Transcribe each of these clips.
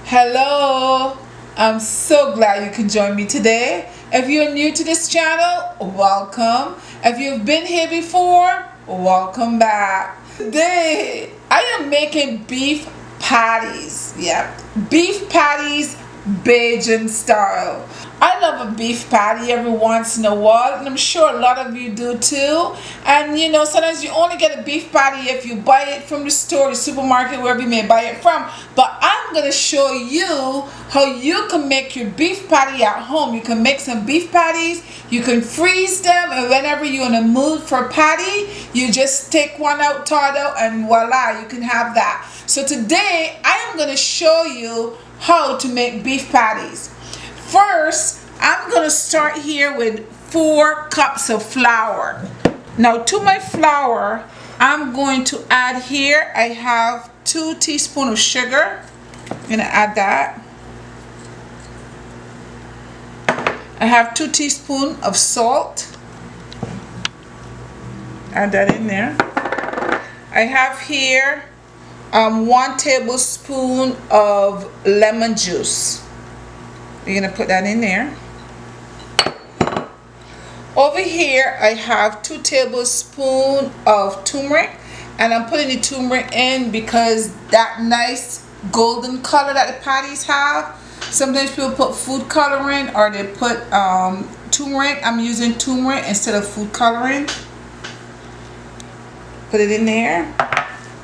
Hello, I'm so glad you can join me today. If you're new to this channel, welcome. If you've been here before, welcome back. Today, I am making beef patties. Yeah, beef patties Bajan style. I love a beef patty every once in a while, and I'm sure a lot of you do too. And you know, sometimes you only get a beef patty if you buy it from the store, the supermarket, wherever you may buy it from. But I'm going to show you how you can make your beef patty at home. You can make some beef patties, you can freeze them, and whenever you're in a mood for patty, you just take one out, thaw it out, and voila, you can have that. So today, I am going to show you how to make beef patties. First, I'm going to start here with 4 cups of flour. Now to my flour, I'm going to add here, I have 2 teaspoons of sugar. I'm going to add that. I have 2 teaspoons of salt. Add that in there. I have here 1 tablespoon of lemon juice. You're going to put that in there. Over here I have 2 tablespoons of turmeric, and I'm putting the turmeric in because that nice golden color that the patties have. Sometimes people put food coloring or they put turmeric. I'm using turmeric instead of food coloring. Put it in there.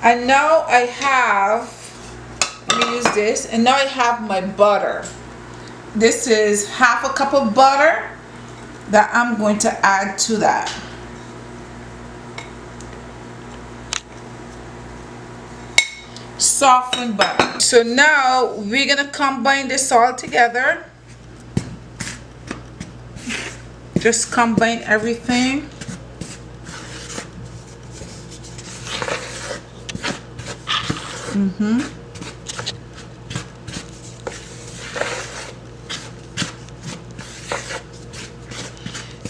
And now I have, let me use this, and now I have my butter. This is half a cup of butter that I'm going to add to that. Softened butter. So now we're gonna combine this all together. Just combine everything.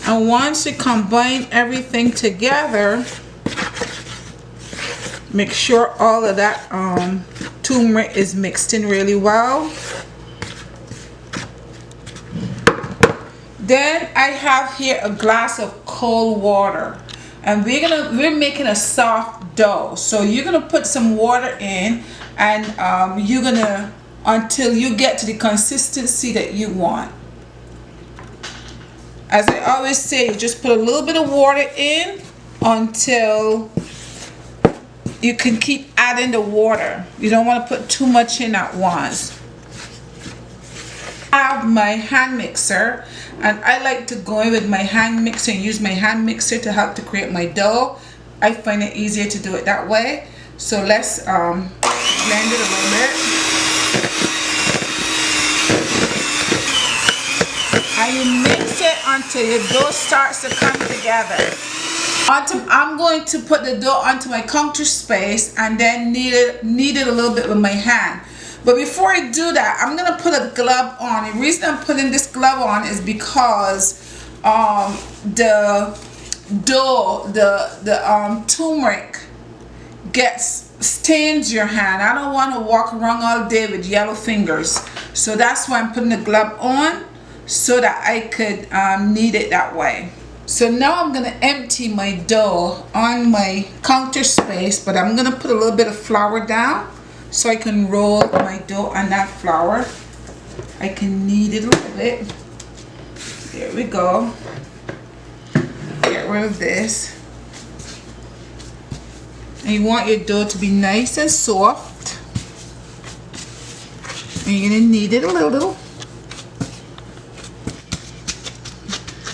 And once you combine everything together, make sure all of that turmeric is mixed in really well. Then I have here a glass of cold water, and we're making a soft dough. So you're gonna put some water in, and you're gonna until you get to the consistency that you want. As I always say, just put a little bit of water in until you can keep adding the water. You don't want to put too much in at once. I have my hand mixer, and I like to go in with my hand mixer and use my hand mixer to help to create my dough. I find it easier to do it that way. So let's blend it a little bit. And you mix it until your dough starts to come together. I'm going to put the dough onto my counter space and then knead it a little bit with my hand. But before I do that, I'm going to put a glove on. The reason I'm putting this glove on is because the dough, the turmeric stains your hand. I don't want to walk around all day with yellow fingers. So that's why I'm putting the glove on, so that I could knead it that way. So now I'm gonna empty my dough on my counter space, but I'm gonna put a little bit of flour down so I can roll my dough on that flour. I can knead it a little bit. There we go. Get rid of this. And you want your dough to be nice and soft. And you're gonna knead it a little.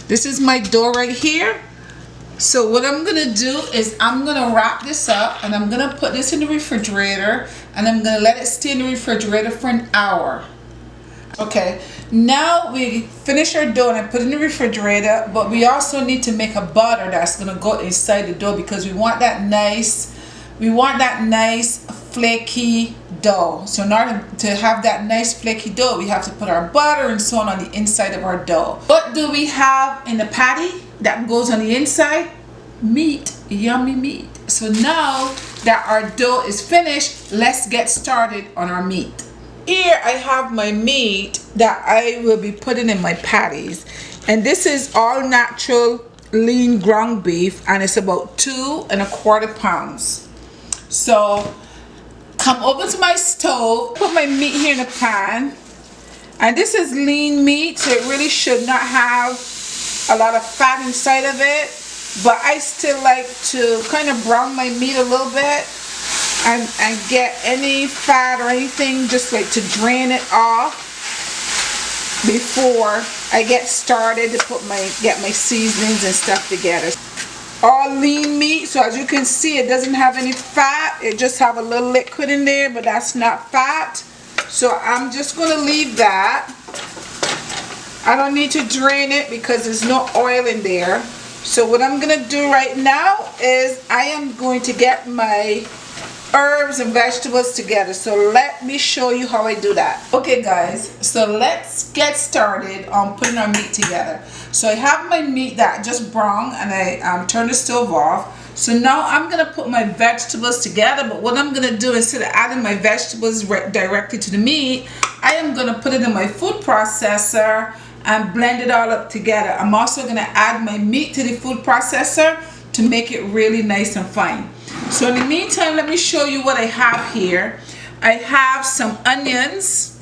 This is my dough right here. So what I'm gonna do is I'm gonna wrap this up, and I'm gonna put this in the refrigerator, and I'm gonna let it stay in the refrigerator for an hour. Okay, now we finish our dough and I put it in the refrigerator, but we also need to make a butter that's gonna go inside the dough because we want that nice flaky dough. So in order to have that nice flaky dough, we have to put our butter and so on the inside of our dough. What do we have in the patty that goes on the inside? Meat, yummy meat. So now that our dough is finished, let's get started on our meat. here I have my meat that I will be putting in my patties, and this is all natural lean ground beef, and it's about 2¼ pounds. So come over to my stove, put my meat here in a pan, and this is lean meat, so it really should not have a lot of fat inside of it, but I still like to kind of brown my meat a little bit and get any fat or anything, just like to drain it off before I get started to get my seasonings and stuff together. All lean meat, so as you can see, it doesn't have any fat. It just have a little liquid in there, but that's not fat. So I'm just going to leave that. I don't need to drain it because there's no oil in there. So what I'm going to do right now is I am going to get my herbs and vegetables together. So let me show you how I do that. Okay guys, so let's get started on putting our meat together. So I have my meat that just browned, and I turned the stove off. So now I'm gonna put my vegetables together, but what I'm gonna do, instead of adding my vegetables directly to the meat, I am gonna put it in my food processor and blend it all up together. I'm also gonna add my meat to the food processor to make it really nice and fine. So in the meantime, let me show you what I have here. I have some onions,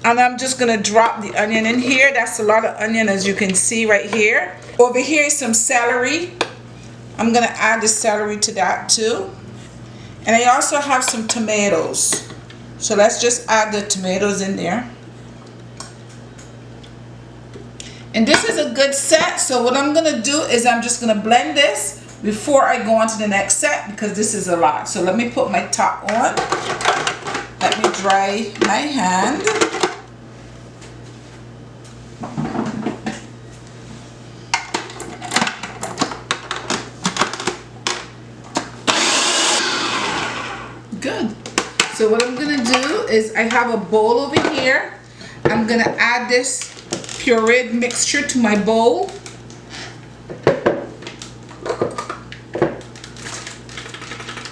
and I'm just gonna drop the onion in here. That's a lot of onion, as you can see right here. Over here is some celery. I'm gonna add the celery to that too. And I also have some tomatoes. So let's just add the tomatoes in there. And this is a good set, so what I'm gonna do is I'm just gonna blend this before I go on to the next set, because this is a lot. So let me put my top on. Let me dry my hand. Good. So what I'm gonna do is I have a bowl over here. I'm gonna add this pureed mixture to my bowl.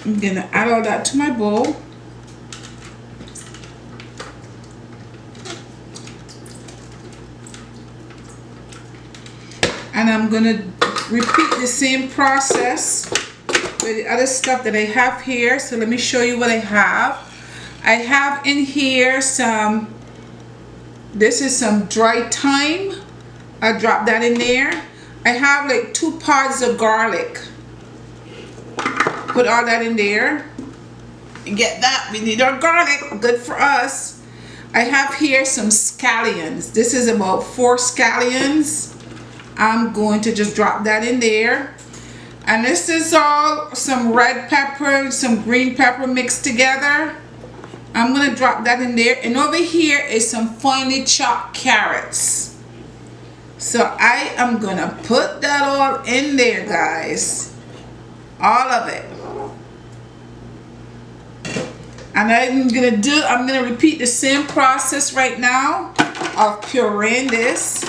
I'm gonna add all that to my bowl. And I'm gonna repeat the same process with the other stuff that I have here. So let me show you what I have. I have in here this is some dried thyme. I drop that in there. I have like 2 pods of garlic. Put all that in there. And get that. We need our garlic. Good for us. I have here some scallions. This is about 4 scallions. I'm going to just drop that in there. And this is all some red pepper, some green pepper mixed together. I'm going to drop that in there. And over here is some finely chopped carrots. So I am going to put that all in there, guys. All of it. And I'm going to repeat the same process right now of pureeing this.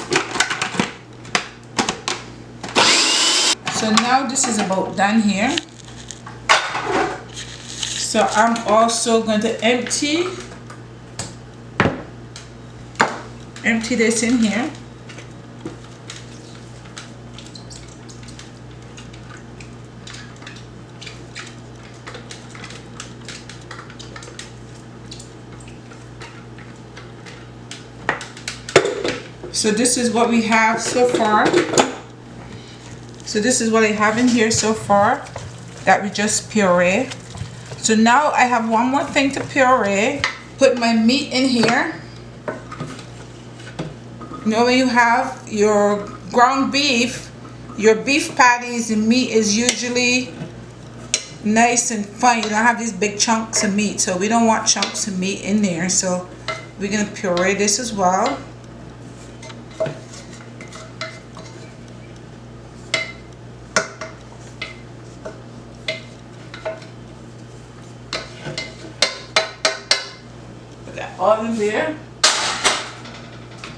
So now this is about done here. So I'm also going to empty this in here. So this is what we have so far. So this is what I have in here so far that we just puree. So now I have one more thing to puree. Put my meat in here. You know, when you have your ground beef, your beef patties and meat is usually nice and fine. You don't have these big chunks of meat, so we don't want chunks of meat in there. So we're gonna puree this as well. All in there.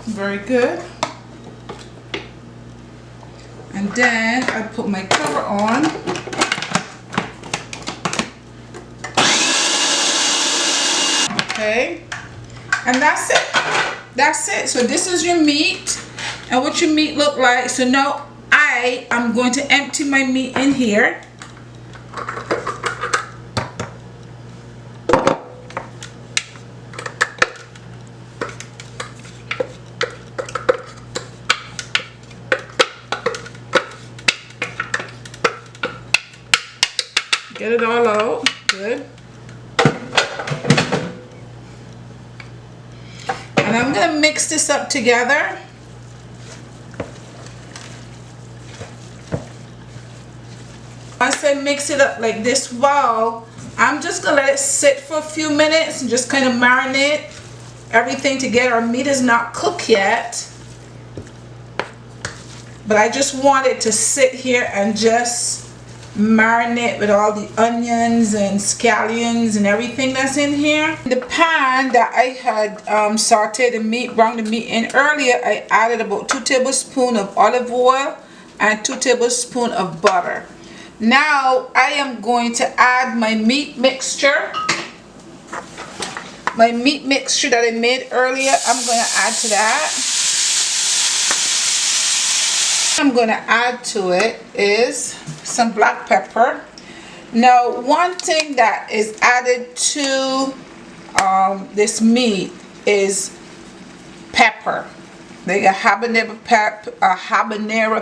Very good. And then I put my cover on. Okay. And that's it. That's it. So this is your meat and what your meat look like. So now I am going to empty my meat in here. Get it all out. Good. And I'm going to mix this up together. Once I mix it up like this, wow, I'm just going to let it sit for a few minutes and just kind of marinate everything together. Our meat is not cooked yet, but I just want it to sit here and just marinate with all the onions and scallions and everything that's in here. In the pan that I had sauteed the meat, browned the meat in earlier, I added about 2 tablespoons of olive oil and 2 tablespoons of butter. Now I am going to add my meat mixture. My meat mixture that I made earlier, I'm going to add to that. I'm going to add to it is some black pepper. Now one thing that is added to this meat is pepper, like a habanero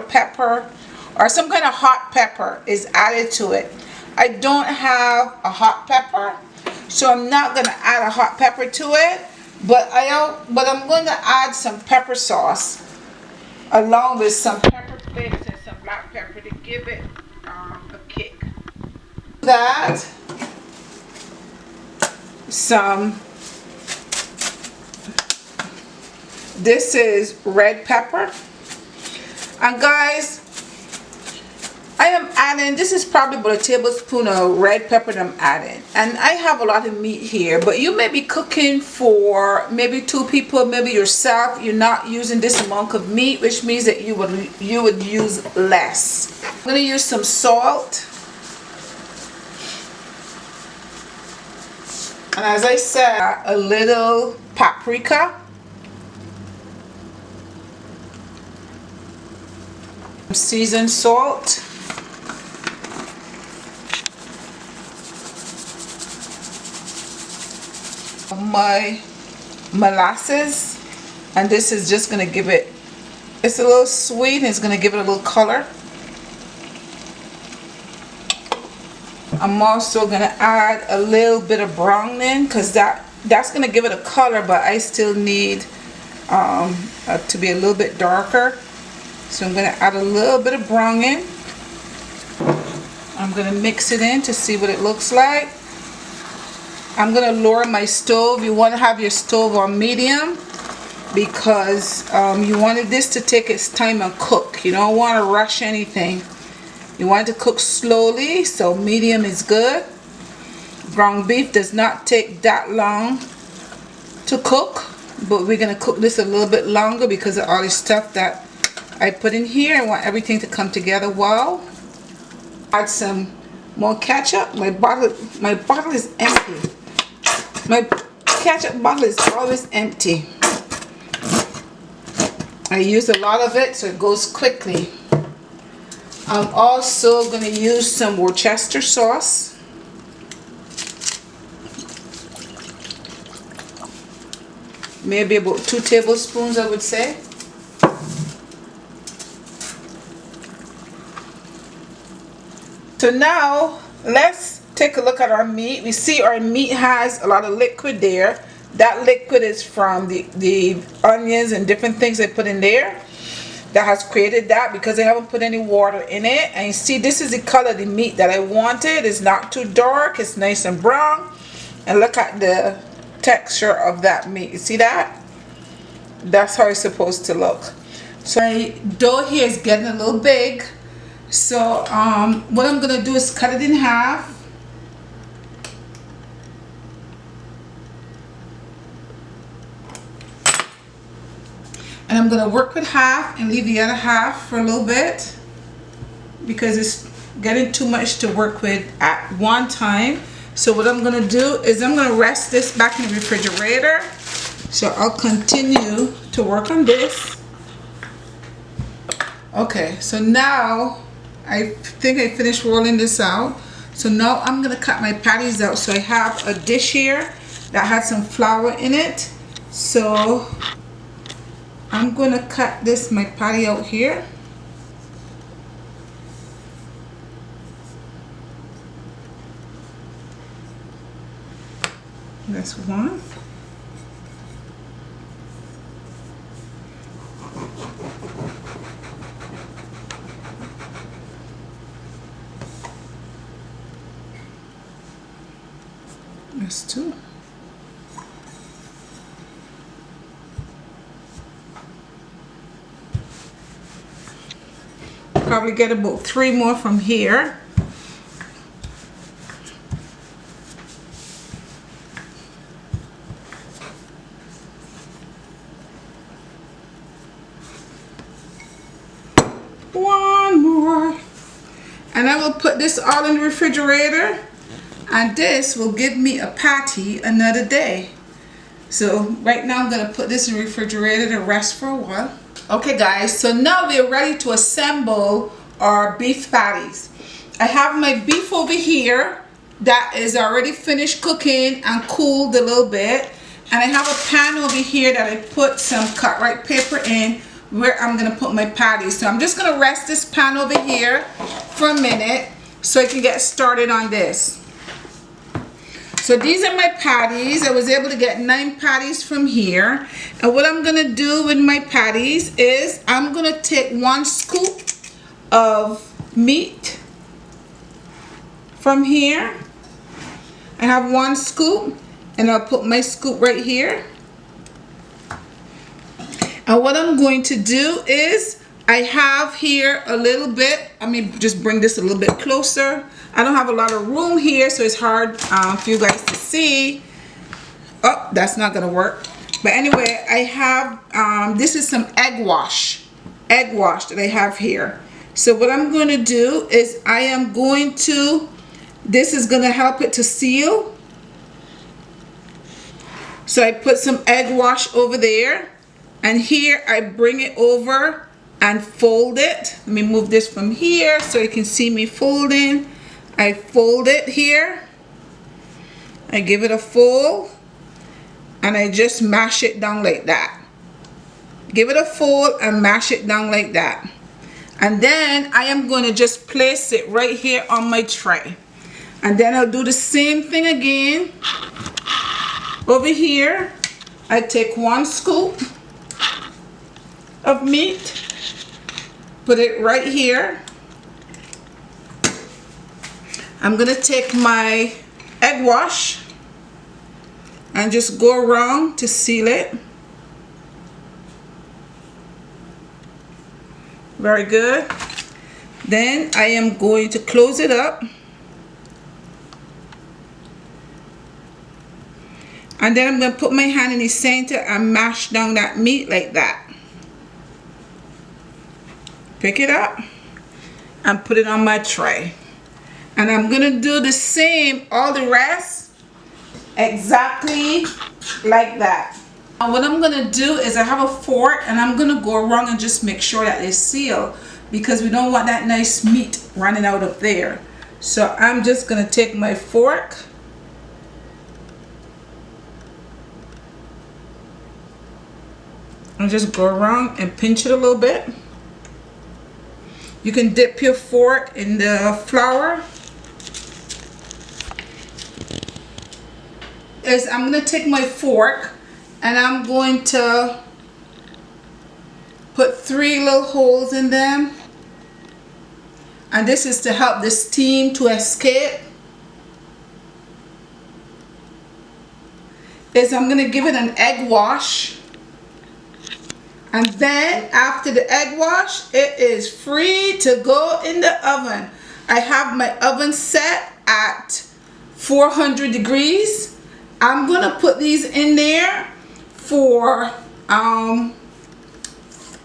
pepper or some kind of hot pepper is added to it. I don't have a hot pepper, so I'm not going to add a hot pepper to it, but I'm going to add some pepper sauce along with some pepper flakes and some black pepper to give it a kick. This is red pepper, and guys, I am adding, this is probably about a tablespoon of red pepper that I'm adding, and I have a lot of meat here, but you may be cooking for maybe 2 people, maybe yourself. You're not using this amount of meat, which means that you would use less. I'm going to use some salt, and as I said, a little paprika, seasoned salt, my molasses, and this is just going to give it, it's a little sweet and it's going to give it a little color. I'm also going to add a little bit of browning because that's going to give it a color, but I still need to be a little bit darker. So I'm going to add a little bit of browning. I'm going to mix it in to see what it looks like. I'm going to lower my stove. You want to have your stove on medium because you wanted this to take its time and cook. You don't want to rush anything. You want it to cook slowly, so medium is good. Ground beef does not take that long to cook, but we're going to cook this a little bit longer because of all the stuff that I put in here. I want everything to come together well. Add some more ketchup. My bottle is empty. My ketchup bottle is always empty. I use a lot of it so it goes quickly. I'm also going to use some Worcester sauce. Maybe about 2 tablespoons, I would say. So now let's take a look at our meat. We see our meat has a lot of liquid there. That liquid is from the onions and different things I put in there. That has created that because I haven't put any water in it. And you see, this is the color of the meat that I wanted. It's not too dark. It's nice and brown. And look at the texture of that meat. You see that? That's how it's supposed to look. So my dough here is getting a little big. So what I'm going to do is cut it in half. And I'm going to work with half and leave the other half for a little bit because it's getting too much to work with at one time. So what I'm going to do is I'm going to rest this back in the refrigerator So I'll continue to work on this. Okay, so now I think I finished rolling this out. So now I'm gonna cut my patties out. So I have a dish here that has some flour in it. So I'm gonna cut my patty out here. That's one. That's two. Probably get about 3 more from here. One more. And I will put this all in the refrigerator, and this will give me a patty another day. So right now I'm gonna put this in the refrigerator to rest for a while. Okay guys, so now we're ready to assemble our beef patties. I have my beef over here that is already finished cooking and cooled a little bit. And I have a pan over here that I put some cut right paper in where I'm gonna put my patties. So I'm just gonna rest this pan over here for a minute so I can get started on this. So these are my patties. I was able to get 9 patties from here. And what I'm gonna do with my patties is I'm gonna take 1 scoop of meat from here. I have 1 scoop, and I'll put my scoop right here. And what I'm going to do is I have here a little bit, let me just bring this a little bit closer. I don't have a lot of room here, so it's hard for you guys to see. Oh, that's not gonna work. But anyway, I have, this is some egg wash that I have here. So what I'm gonna do is I am going to, this is gonna help it to seal. So I put some egg wash over there, and here I bring it over and fold it. Let me move this from here so you can see me folding. I fold it here. I give it a fold, and I just mash it down like that. Give it a fold and mash it down like that. And then I am going to just place it right here on my tray. And then I'll do the same thing again. Over here, I take 1 scoop of meat, put it right here. I'm gonna take my egg wash and just go around to seal it. Very good. Then I am going to close it up. And then I'm going to put my hand in the center and mash down that meat like that. Pick it up and put it on my tray. And I'm going to do the same, all the rest, exactly like that. And what I'm going to do is I have a fork, and I'm going to go around and just make sure that they seal, because we don't want that nice meat running out of there. So I'm just going to take my fork and just go around and pinch it a little bit. You can dip your fork in the flour. I'm going to take my fork and I'm going to put 3 little holes in them. And this is to help the steam to escape. I'm going to give it an egg wash. And then after the egg wash, it is free to go in the oven. I have my oven set at 400 degrees. I'm going to put these in there for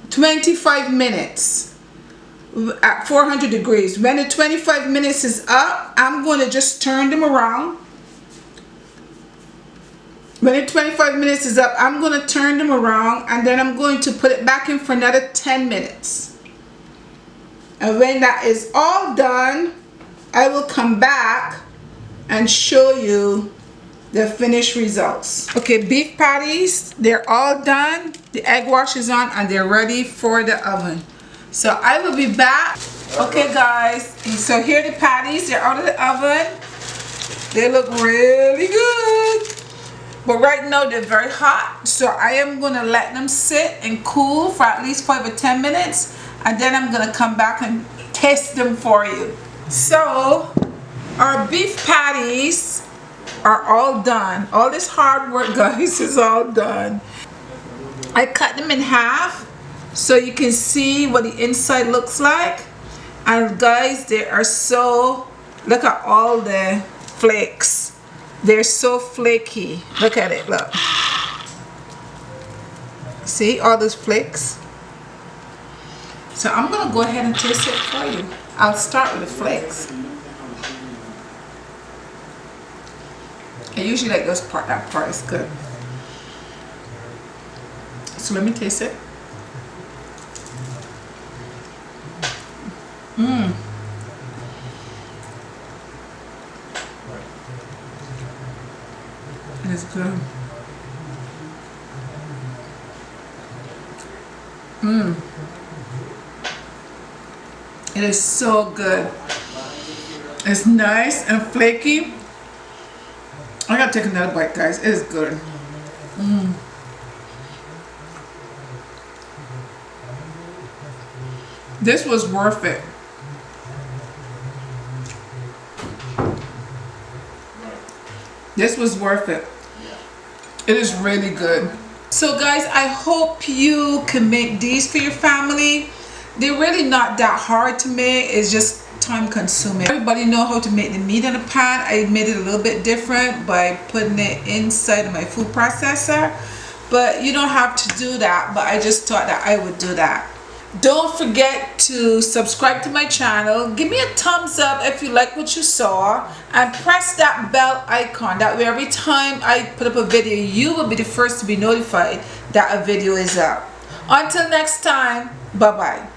25 minutes at 400 degrees. When the 25 minutes is up, I'm going to just turn them around When the 25 minutes is up, I'm going to turn them around and then I'm going to put it back in for another 10 minutes. And when that is all done, I will come back and show you the finished results. Okay, beef patties, they're all done. The egg wash is on and they're ready for the oven. So I will be back. Okay guys, so here are the patties. They're out of the oven. They look really good. But right now they're very hot. So I am going to let them sit and cool for at least 5 or 10 minutes. And then I'm going to come back and taste them for you. So our beef patties are all done. All this hard work, guys, is all done. I cut them in half so you can see what the inside looks like. And guys, they are so, look at all the flakes. They're so flaky. Look at it, look. See all those flakes? So I'm gonna go ahead and taste it for you. I'll start with the flakes. I usually like those part, that part is good. So let me taste it. Mmm. It is good. Mmm. It is so good. It's nice and flaky. I gotta take another bite, guys. It is good. Mmm. This was worth it. This was worth it. It is really good. So guys, I hope you can make these for your family. They're really not that hard to make. It's just time consuming. Everybody know how to make the meat in a pan. I made it a little bit different by putting it inside of my food processor. But you don't have to do that. But I just thought that I would do that. Don't forget to subscribe to my channel. Give me a thumbs up if you like what you saw. And press that bell icon. That way every time I put up a video, you will be the first to be notified that a video is up. Until next time, bye-bye.